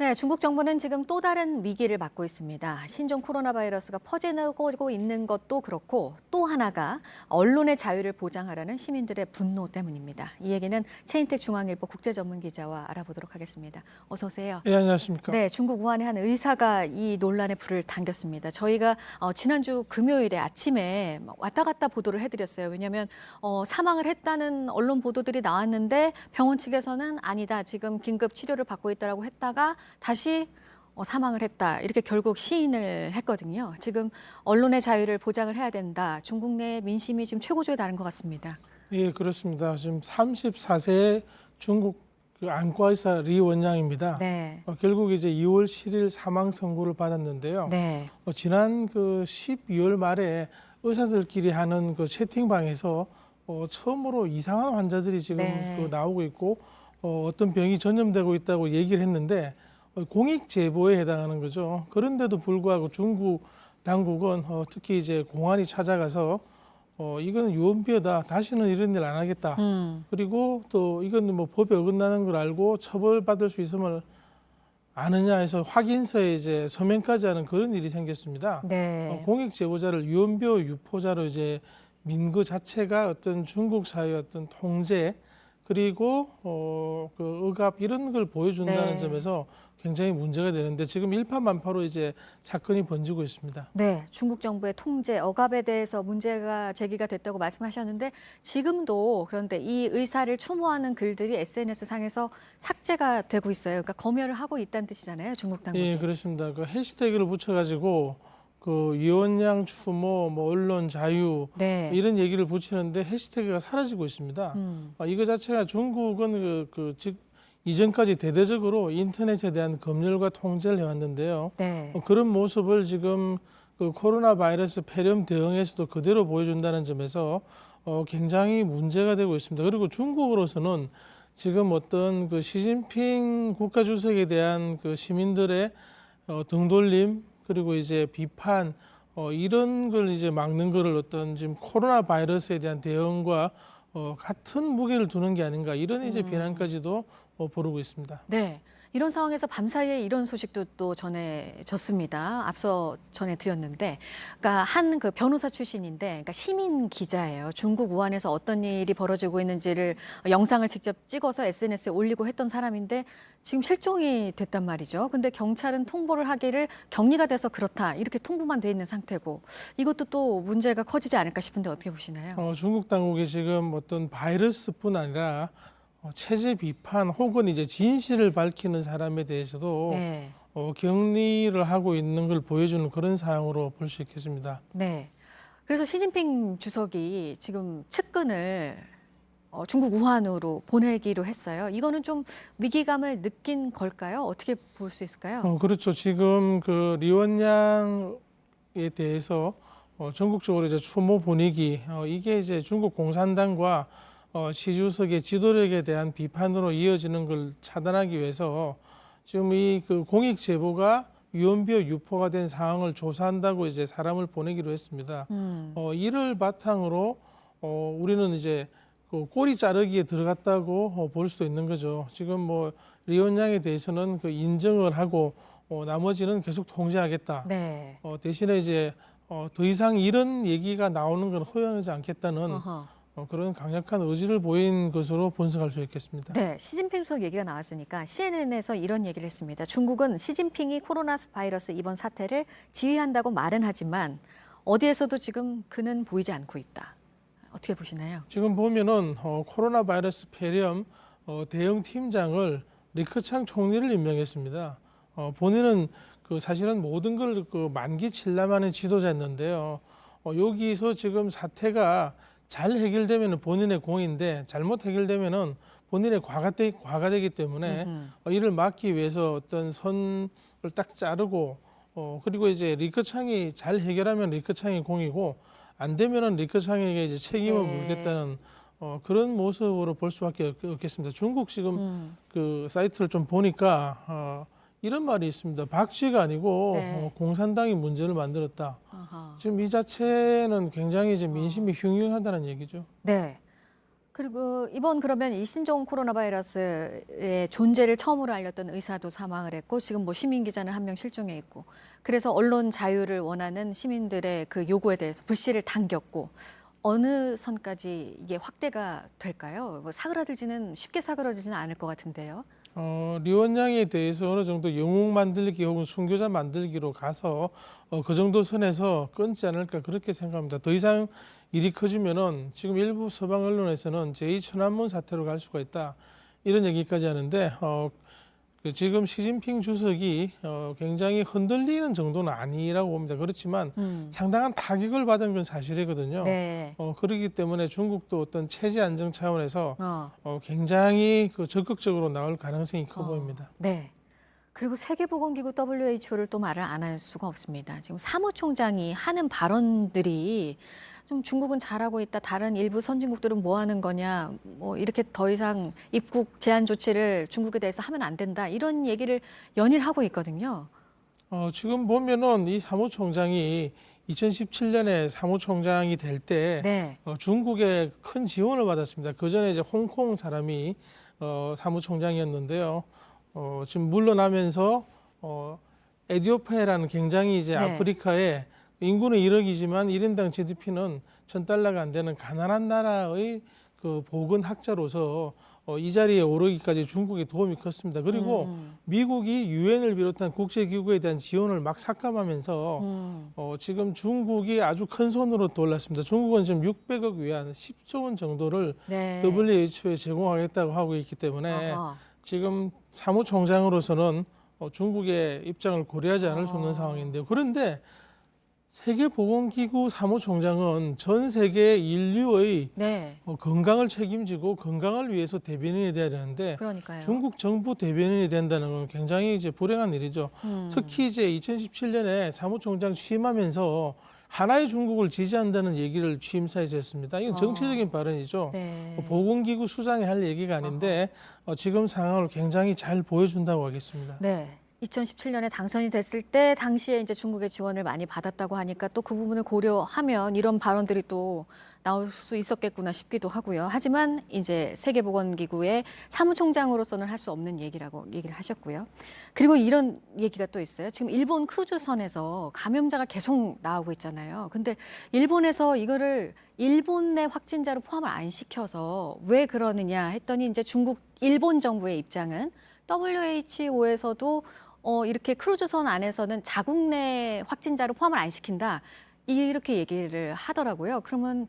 네, 중국 정부는 지금 또 다른 위기를 맞고 있습니다. 신종 코로나 바이러스가 퍼지고 있는 것도 그렇고 또 하나가 언론의 자유를 보장하라는 시민들의 분노 때문입니다. 이 얘기는 최인택 중앙일보 국제전문기자와 알아보도록 하겠습니다. 어서 오세요. 네, 안녕하십니까. 네, 중국 우한의 한 의사가 이 논란에 불을 당겼습니다. 저희가 지난주 금요일에 아침에 왔다 갔다 보도를 해드렸어요. 왜냐하면 사망을 했다는 언론 보도들이 나왔는데 병원 측에서는 아니다, 지금 긴급 치료를 받고 있다라고 했다가 다시 사망을 했다, 이렇게 결국 시인을 했거든요. 지금 언론의 자유를 보장을 해야 된다. 중국 내 민심이 지금 최고조에 달한 것 같습니다. 예, 그렇습니다. 지금 34세 중국 안과 의사 리 원양입니다. 네. 결국 이제 2월 7일 사망 선고를 받았는데요. 네. 지난 12월 말에 의사들끼리 하는 채팅방에서 처음으로 이상한 환자들이 지금 네. 나오고 있고 어떤 병이 전염되고 있다고 얘기를 했는데 공익 제보에 해당하는 거죠. 그런데도 불구하고 중국 당국은 특히 이제 공안이 찾아가서 이거는 유언비어다, 다시는 이런 일 안 하겠다. 그리고 또 이건 뭐 법에 어긋나는 걸 알고 처벌받을 수 있음을 아느냐 해서 확인서에 이제 서명까지 하는 그런 일이 생겼습니다. 네. 공익 제보자를 유언비어 유포자로 이제 민 그 자체가 어떤 중국 사회의 어떤 통제 그리고 그 억압 이런 걸 보여준다는 네. 점에서 굉장히 문제가 되는데 지금 일파만파로 이제 사건이 번지고 있습니다. 네, 중국 정부의 통제, 억압에 대해서 문제가 제기가 됐다고 말씀하셨는데 지금도 그런데 이 의사를 추모하는 글들이 SNS 상에서 삭제가 되고 있어요. 그러니까 검열을 하고 있다는 뜻이잖아요, 중국 당국이. 예, 그렇습니다. 그 해시태그를 붙여가지고 이원양 추모, 뭐 언론 자유 네. 이런 얘기를 붙이는데 해시태그가 사라지고 있습니다. 이거 자체가 중국은 즉 이전까지 대대적으로 인터넷에 대한 검열과 통제를 해왔는데요. 네. 그런 모습을 지금 코로나 바이러스 폐렴 대응에서도 그대로 보여준다는 점에서 굉장히 문제가 되고 있습니다. 그리고 중국으로서는 지금 어떤 시진핑 국가주석에 대한 시민들의 등돌림 그리고 이제 비판 이런 걸 이제 막는 거를 어떤 지금 코로나 바이러스에 대한 대응과 같은 무게를 두는 게 아닌가 이런 이제 비난까지도 부르고 있습니다. 네. 이런 상황에서 밤사이에 이런 소식도 또 전해졌습니다. 앞서 전해드렸는데, 그러니까 한 변호사 출신인데, 그러니까 시민 기자예요. 중국 우한에서 어떤 일이 벌어지고 있는지를 영상을 직접 찍어서 SNS에 올리고 했던 사람인데 지금 실종이 됐단 말이죠. 근데 경찰은 통보를 하기를 격리가 돼서 그렇다, 이렇게 통보만 돼 있는 상태고, 이것도 또 문제가 커지지 않을까 싶은데 어떻게 보시나요? 중국 당국이 지금 어떤 바이러스뿐 아니라 체제 비판 혹은 이제 진실을 밝히는 사람에 대해서도 네. 격리를 하고 있는 걸 보여주는 그런 사항으로 볼 수 있겠습니다. 네. 그래서 시진핑 주석이 지금 측근을 중국 우한으로 보내기로 했어요. 이거는 좀 위기감을 느낀 걸까요? 어떻게 볼 수 있을까요? 그렇죠. 지금 리원양에 대해서 전국적으로 이제 추모 분위기 이게 이제 중국 공산당과 시 주석의 지도력에 대한 비판으로 이어지는 걸 차단하기 위해서 지금 이 공익 제보가 유언비어 유포가 된 상황을 조사한다고 이제 사람을 보내기로 했습니다. 이를 바탕으로 우리는 이제 꼬리 자르기에 들어갔다고 볼 수도 있는 거죠. 지금 뭐 리원양에 대해서는 인정을 하고 나머지는 계속 통제하겠다. 네. 대신에 이제 더 이상 이런 얘기가 나오는 건 허용하지 않겠다는 어허. 그런 강력한 의지를 보인 것으로 분석할 수 있겠습니다. 네, 시진핑 주석 얘기가 나왔으니까 CNN에서 이런 얘기를 했습니다. 중국은 시진핑이 코로나 바이러스 이번 사태를 지휘한다고 말은 하지만 어디에서도 지금 그는 보이지 않고 있다. 어떻게 보시나요? 지금 보면은 코로나 바이러스 폐렴 대응 팀장을 리커창 총리를 임명했습니다. 본인은 사실은 모든 걸 만기 칠남하는 지도자였는데요. 여기서 지금 사태가 잘 해결되면 본인의 공인데 잘못 해결되면은 본인의 과가 되기 때문에 이를 막기 위해서 어떤 선을 딱 자르고 그리고 이제 리커창이 잘 해결하면 리커창이 공이고 안 되면은 리커창에게 이제 책임을 네. 물겠다는 그런 모습으로 볼 수밖에 없겠습니다. 중국 지금 사이트를 좀 보니까 이런 말이 있습니다. 박쥐가 아니고 네. 공산당이 문제를 만들었다. 어허. 지금 이 자체는 굉장히 이제 민심이 흉흉하다는 얘기죠. 네. 그리고 이번 그러면 이 신종 코로나 바이러스의 존재를 처음으로 알렸던 의사도 사망을 했고 지금 뭐 시민 기자는 한 명 실종해 있고 그래서 언론 자유를 원하는 시민들의 그 요구에 대해서 불씨를 당겼고 어느 선까지 이게 확대가 될까요? 뭐 쉽게 사그러지지는 않을 것 같은데요. 리 원장에 대해서 어느 정도 영웅 만들기 혹은 순교자 만들기로 가서 그 정도 선에서 끊지 않을까 그렇게 생각합니다. 더 이상 일이 커지면은 지금 일부 서방 언론에서는 제2천안문 사태로 갈 수가 있다 이런 얘기까지 하는데 지금 시진핑 주석이 굉장히 흔들리는 정도는 아니라고 봅니다. 그렇지만 상당한 타격을 받은 건 사실이거든요. 네. 그렇기 때문에 중국도 어떤 체제 안정 차원에서 굉장히 적극적으로 나올 가능성이 커 보입니다. 네. 그리고 세계보건기구 WHO를 또 말을 안 할 수가 없습니다. 지금 사무총장이 하는 발언들이 좀 중국은 잘하고 있다. 다른 일부 선진국들은 뭐 하는 거냐. 뭐 이렇게 더 이상 입국 제한 조치를 중국에 대해서 하면 안 된다. 이런 얘기를 연일 하고 있거든요. 지금 보면은 이 사무총장이 2017년에 사무총장이 될 때 네. 중국의 큰 지원을 받았습니다. 그 전에 이제 홍콩 사람이 사무총장이었는데요. 지금 물러나면서 에디오피아라는 굉장히 이제 네. 아프리카에 인구는 1억이지만 1인당 GDP는 $1,000가 안 되는 가난한 나라의 그 보건학자로서 이 자리에 오르기까지 중국의 도움이 컸습니다. 그리고 미국이 유엔을 비롯한 국제기구에 대한 지원을 막 삭감하면서 지금 중국이 아주 큰 손으로 돌랐습니다. 중국은 지금 600억 위안 10조 원 정도를 네. WHO에 제공하겠다고 하고 있기 때문에 어허. 지금 사무총장으로서는 중국의 입장을 고려하지 않을 수 없는 상황인데요. 그런데 세계보건기구 사무총장은 전 세계 인류의 네. 건강을 책임지고 건강을 위해서 대변인이 돼야 되는데 그러니까요. 중국 정부 대변인이 된다는 건 굉장히 이제 불행한 일이죠. 특히 이제 2017년에 사무총장 취임하면서 하나의 중국을 지지한다는 얘기를 취임사에서 했습니다. 이건 정치적인 발언이죠. 네. 보건기구 수장이 할 얘기가 아닌데 지금 상황을 굉장히 잘 보여준다고 하겠습니다. 네. 2017년에 당선이 됐을 때 당시에 이제 중국의 지원을 많이 받았다고 하니까 또 그 부분을 고려하면 이런 발언들이 또 나올 수 있었겠구나 싶기도 하고요. 하지만 이제 세계보건기구의 사무총장으로서는 할 수 없는 얘기라고 얘기를 하셨고요. 그리고 이런 얘기가 또 있어요. 지금 일본 크루즈선에서 감염자가 계속 나오고 있잖아요. 근데 일본에서 이거를 일본 내 확진자로 포함을 안 시켜서 왜 그러느냐 했더니 이제 일본 정부의 입장은 WHO에서도 이렇게 크루즈선 안에서는 자국 내 확진자를 포함을 안 시킨다. 이렇게 얘기를 하더라고요. 그러면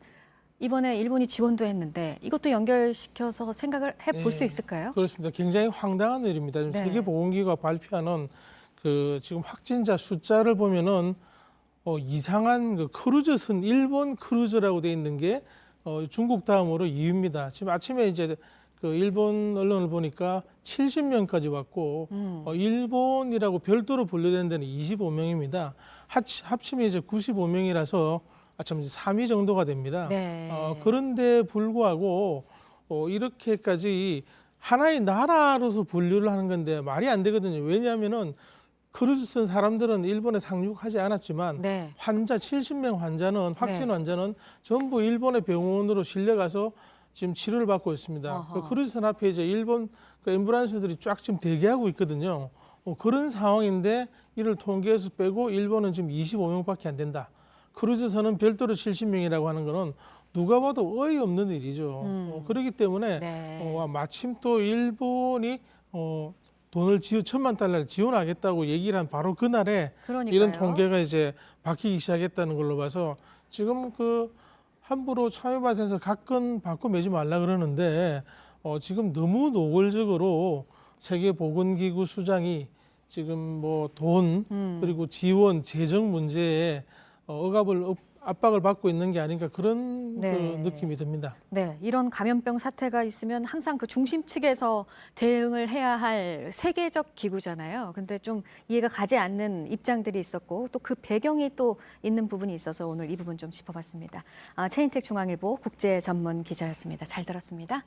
이번에 일본이 지원도 했는데 이것도 연결시켜서 생각을 해볼 수 있을까요? 그렇습니다. 굉장히 황당한 일입니다. 지금 네. 세계보건기구가 발표하는 그 지금 확진자 숫자를 보면은 이상한 그 크루즈선 일본 크루즈라고 돼 있는 게 중국 다음으로 2위입니다. 지금 아침에 이제 그 일본 언론을 보니까 70명까지 왔고 일본이라고 별도로 분류된 데는 25명입니다. 합치면 이제 95명이라서 참 3위 정도가 됩니다. 네. 그런데 불구하고 이렇게까지 하나의 나라로서 분류를 하는 건데 말이 안 되거든요. 왜냐하면은 크루즈선 사람들은 일본에 상륙하지 않았지만 네. 환자 70명 환자는 확진 네. 환자는 전부 일본의 병원으로 실려가서 지금 치료를 받고 있습니다. 그 크루즈선 앞에 이제 일본 그 앰뷸런스들이 쫙 지금 대기하고 있거든요. 그런 상황인데 이를 통계에서 빼고 일본은 지금 25명밖에 안 된다. 크루즈선은 별도로 70명이라고 하는 거는 누가 봐도 어이없는 일이죠. 그렇기 때문에 네. 마침 또 일본이 돈을 $1,000만 지원하겠다고 얘기를 한 바로 그날에 그러니까요. 이런 통계가 이제 바뀌기 시작했다는 걸로 봐서 지금 그 함부로 참여받아서 각건 바꿔 매지 말라 그러는데 지금 너무 노골적으로 세계보건기구 수장이 지금 뭐 돈 그리고 지원 재정 문제에 압박을 받고 있는 게 아닌가 그런 네. 그 느낌이 듭니다. 네, 이런 감염병 사태가 있으면 항상 그 중심 측에서 대응을 해야 할 세계적 기구잖아요. 근데 좀 이해가 가지 않는 입장들이 있었고 또 그 배경이 또 있는 부분이 있어서 오늘 이 부분 좀 짚어봤습니다. 최인택 중앙일보 국제 전문 기자였습니다. 잘 들었습니다.